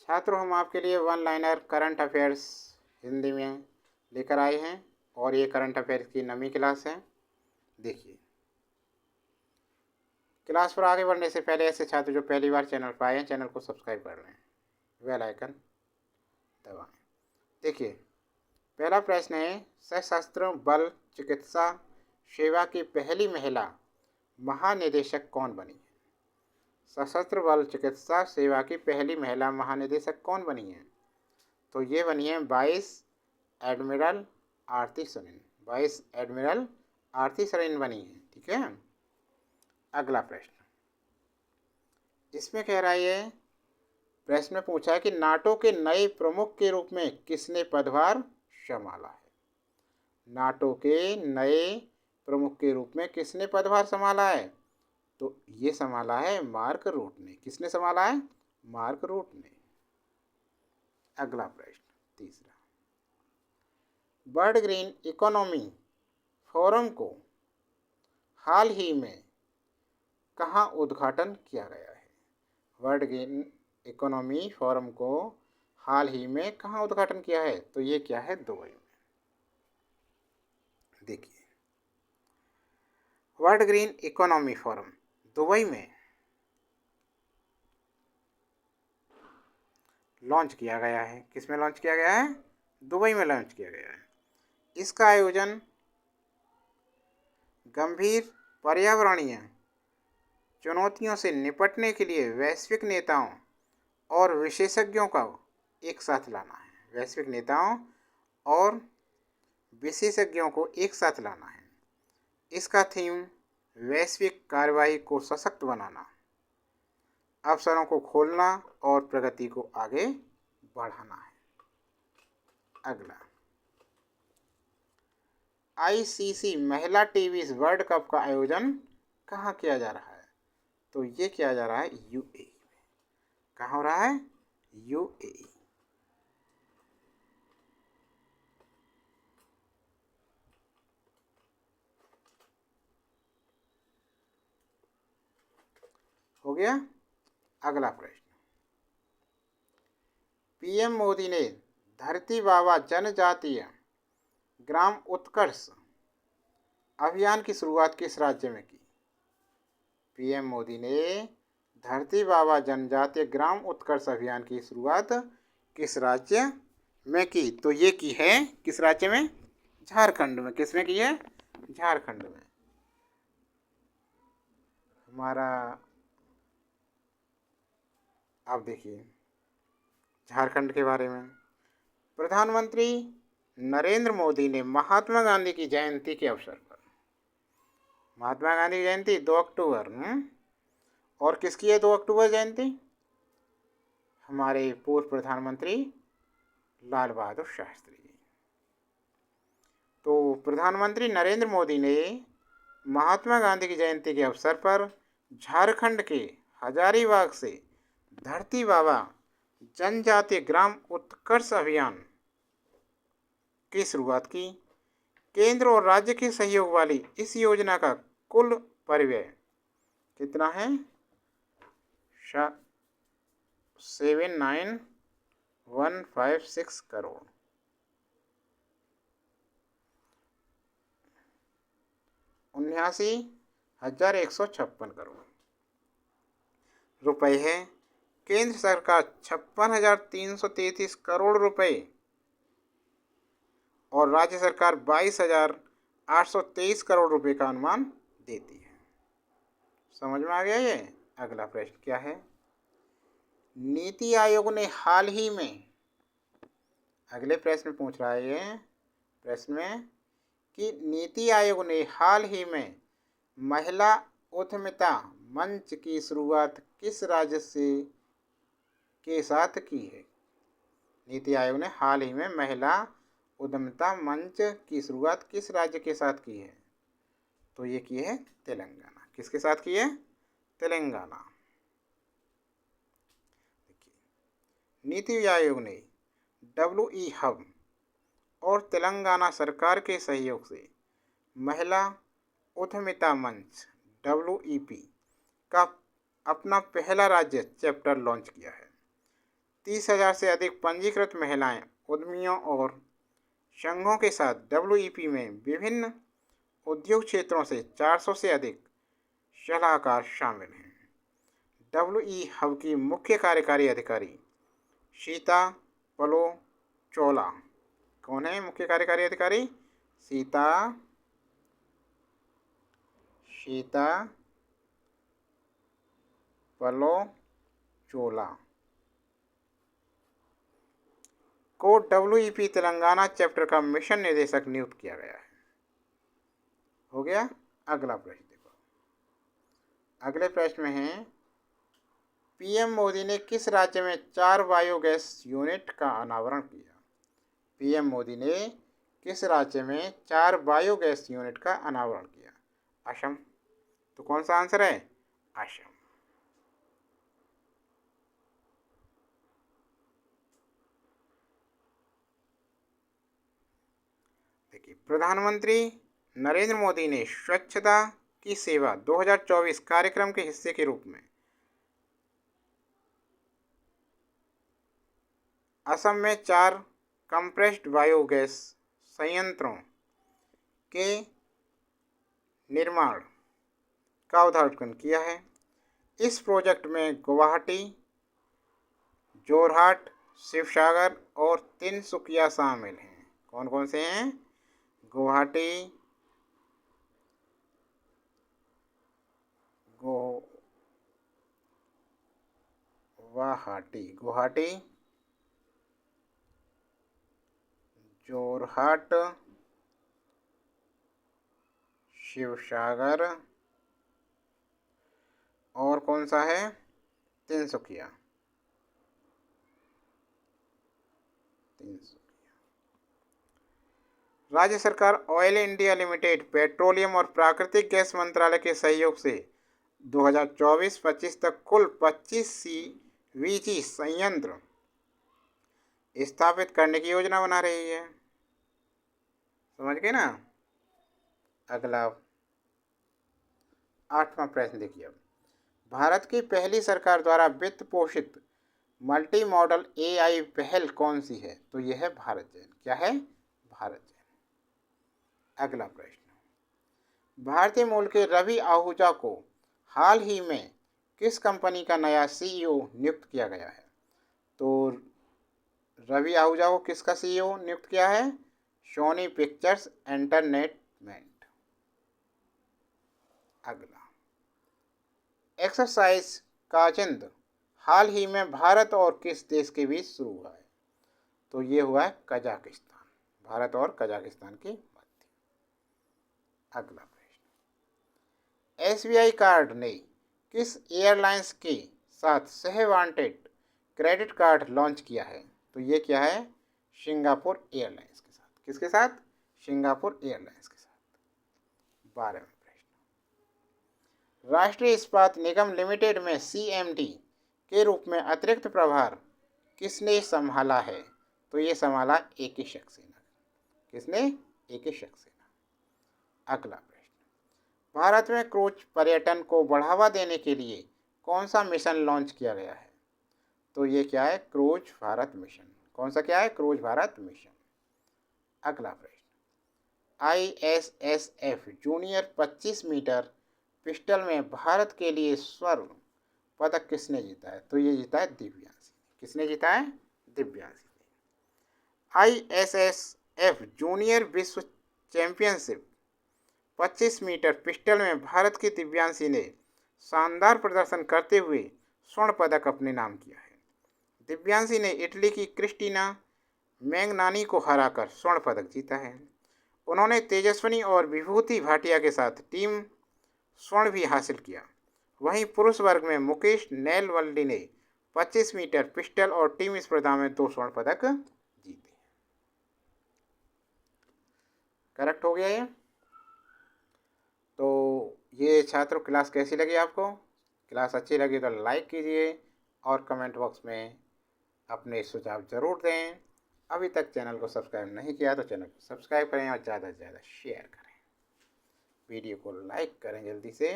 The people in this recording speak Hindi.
छात्रों, हम आपके लिए one liner current affairs Hindi में लेकर आए हैं और ये करंट अफेयर्स की नवी क्लास है। देखिए, क्लास पर आगे बढ़ने से पहले ऐसे छात्र जो पहली बार चैनल पर आए हैं, चैनल को सब्सक्राइब कर लें, बेल आइकन दबाएं। देखिए, पहला प्रश्न है, सशस्त्र बल चिकित्सा सेवा की पहली महिला महानिदेशक कौन बनी है? सशस्त्र बल चिकित्सा सेवा की पहली महिला महानिदेशक कौन बनी है? तो ये बनी है वाइस एडमिरल आरती सरीन। वाइस एडमिरल आरती सरीन बनी है। ठीक है। अगला प्रश्न, इसमें कह रहा है, ये प्रश्न में पूछा है कि नाटो के नए प्रमुख के रूप में किसने पदभार संभाला है? नाटो के नए प्रमुख के रूप में किसने पदभार संभाला है? तो ये संभाला है मार्क रूट ने। किसने संभाला है? मार्क रूट ने। अगला प्रश्न, तीसरा, वर्ल्ड ग्रीन इकोनॉमी फोरम को हाल ही में कहाँ उद्घाटन किया गया है? वर्ल्ड ग्रीन इकोनॉमी फोरम को हाल ही में कहाँ उद्घाटन किया है? तो ये क्या है? दुबई में। देखिए, world green economy forum Dubai में लॉन्च किया गया है। किस में लॉन्च किया गया है? दुबई में लॉन्च किया गया है। इसका आयोजन गंभीर पर्यावरणीय चुनौतियों से निपटने के लिए वैश्विक नेताओं और विशेषज्ञों का एक साथ लाना है। वैश्विक नेताओं और विशेषज्ञों को एक साथ लाना है। इसका थीम वैश्विक कार्यवाही को सशक्त बनाना, अवसरों को खोलना और प्रगति को आगे बढ़ाना है। अगला, आईसीसी महिला टीवी वर्ल्ड कप का आयोजन कहाँ किया जा रहा है? तो ये किया जा रहा है यूएई में। कहाँ हो रहा है? यूएई। हो गया। अगला प्रश्न, पीएम मोदी ने धरती बाबा जनजातीय ग्राम उत्कर्ष अभियान की शुरुआत किस राज्य में की? पीएम मोदी ने धरती बाबा जनजातीय ग्राम उत्कर्ष अभियान की शुरुआत किस राज्य में की? तो ये की है किस राज्य में? झारखंड में। किस में की है? झारखंड में। हमारा अब देखिए झारखंड के बारे में, प्रधानमंत्री नरेंद्र मोदी ने महात्मा गांधी की जयंती के अवसर पर, महात्मा गांधी की जयंती 2 अक्टूबर, और किसकी है 2 अक्टूबर जयंती? हमारे पूर्व प्रधानमंत्री लाल बहादुर शास्त्री जी। तो प्रधानमंत्री नरेंद्र मोदी ने महात्मा गांधी की जयंती के अवसर पर झारखंड के हजारीबाग से धरती बाबा जनजातीय ग्राम उत्कर्ष अभियान की शुरुआत की। केंद्र और राज्य के सहयोग वाली इस योजना का कुल परिव्यय कितना है? 79156 करोड़। 79,156 करोड़ रुपए है। केंद्र सरकार 56,333 करोड़ रुपए और राज्य सरकार 22,823 करोड़ रुपए का अनुमान देती है। समझ में आ गया ये? अगला प्रश्न क्या है, नीति आयोग ने हाल ही में, अगले प्रश्न में पूछ रहा है ये प्रश्न में कि नीति आयोग ने हाल ही में महिला उद्यमिता मंच की शुरुआत किस राज्य से के साथ की है? नीति आयोग ने हाल ही में महिला उद्यमिता मंच की शुरुआत किस राज्य के साथ की है? तो ये की है तेलंगाना। किसके साथ की है? तेलंगाना। नीति आयोग ने WE हब और तेलंगाना सरकार के सहयोग से महिला उद्यमिता मंच WEP का अपना पहला राज्य चैप्टर लॉन्च किया है। 30,000 से अधिक पंजीकृत महिलाएं उद्यमियों और संघों के साथ WEP में विभिन्न उद्योग क्षेत्रों से 400 से अधिक सलाहकार शामिल हैं। WE हब की मुख्य कार्यकारी अधिकारी सीता पलोचोला कौन है? मुख्य कार्यकारी अधिकारी सीता पलोचोला को WEP तेलंगाना चैप्टर का मिशन निदेशक नियुक्त किया गया है। हो गया। अगला प्रश्न देखो। अगले प्रश्न में है PM मोदी ने किस राज्य में 4 बायोगैस यूनिट का अनावरण किया? PM मोदी ने किस राज्य में 4 बायोगैस यूनिट का अनावरण किया? असम। तो कौन सा आंसर है? असम। देखिए, प्रधानमंत्री नरेंद्र मोदी ने स्वच्छता की सेवा 2024 कार्यक्रम के हिस्से के रूप में असम में 4 कंप्रेस्ड बायोगैस संयंत्रों के निर्माण का उद्घाटन किया है। इस प्रोजेक्ट में गुवाहाटी, जोरहाट, शिवसागर और तिनसुकिया शामिल हैं। कौन कौन से हैं? गुवाहाटी, जोरहाट, शिवसागर और कौन सा है? तिनसुकिया। राज्य सरकार ऑयल इंडिया लिमिटेड पेट्रोलियम और प्राकृतिक गैस मंत्रालय के सहयोग से 2024-25 तक कुल 25 CVG संयंत्र स्थापित करने की योजना बना रही है। समझ गए ना? अगला 8वां प्रश्न देखिए। अब भारत की पहली सरकार द्वारा वित्त पोषित मल्टी मॉडल AI पहल कौन सी है? तो यह है भारत जैन। क्या है? भारत जैन। अगला प्रश्न, भारतीय मूल के रवि आहूजा को हाल ही में किस कंपनी का नया CEO नियुक्त किया गया है? तो रवि आहूजा को किसका CEO नियुक्त किया है? Sony Pictures Entertainment. अगला, एक्सरसाइज काजिंद हाल ही में भारत और किस देश के बीच शुरू हुआ है? तो ये हुआ है कजाकिस्तान। भारत और कजाकिस्तान के मध्य। अगला प्रश्न, SBI कार्ड ने किस एयरलाइंस के साथ सह वांटेड क्रेडिट कार्ड लॉन्च किया है? तो ये क्या है? सिंगापुर एयरलाइंस के साथ। किसके साथ? सिंगापुर एयरलाइंस के साथ। 12वां प्रश्न, राष्ट्रीय इस्पात निगम लिमिटेड में CMD के रूप में अतिरिक्त प्रभार किसने संभाला है? तो ये संभाला AK सक्सेना। किसने? AK सक्सेना। अगला प्रश्न, भारत में क्रूज पर्यटन को बढ़ावा देने के लिए कौन सा मिशन लॉन्च किया गया है? तो ये क्या है? Cruise Bharat mission. कौन सा क्या है? Cruise Bharat mission. अगला प्रश्न, ISSF जूनियर 25 मीटर पिस्टल में भारत के लिए स्वर्ण पदक किसने जीता है? तो ये जीता है दिव्यांशी। किसने जीता है? दिव्यांशी ने। ISSF जूनियर विश्व चैंपियनशिप 25 मीटर पिस्टल में भारत की दिव्यांशी ने शानदार प्रदर्शन करते हुए स्वर्ण पदक अपने नाम किया है। दिव्यांशी ने इटली की क्रिस्टीना मैंगनानी को हराकर स्वर्ण पदक जीता है। उन्होंने तेजस्विनी और विभूति भाटिया के साथ टीम स्वर्ण भी हासिल किया। वहीं पुरुष वर्ग में मुकेश नैलवल्ली ने 25 मीटर पिस्टल और टीम स्पर्धा में 2 स्वर्ण पदक जीते। करेक्ट हो गया ये। तो ये छात्रों क्लास कैसी लगी आपको? क्लास अच्छी लगी तो लाइक कीजिए और कमेंट बॉक्स में अपने सुझाव ज़रूर दें। अभी तक चैनल को सब्सक्राइब नहीं किया तो चैनल को सब्सक्राइब करें और ज़्यादा से ज़्यादा शेयर करें। वीडियो को लाइक करें जल्दी से।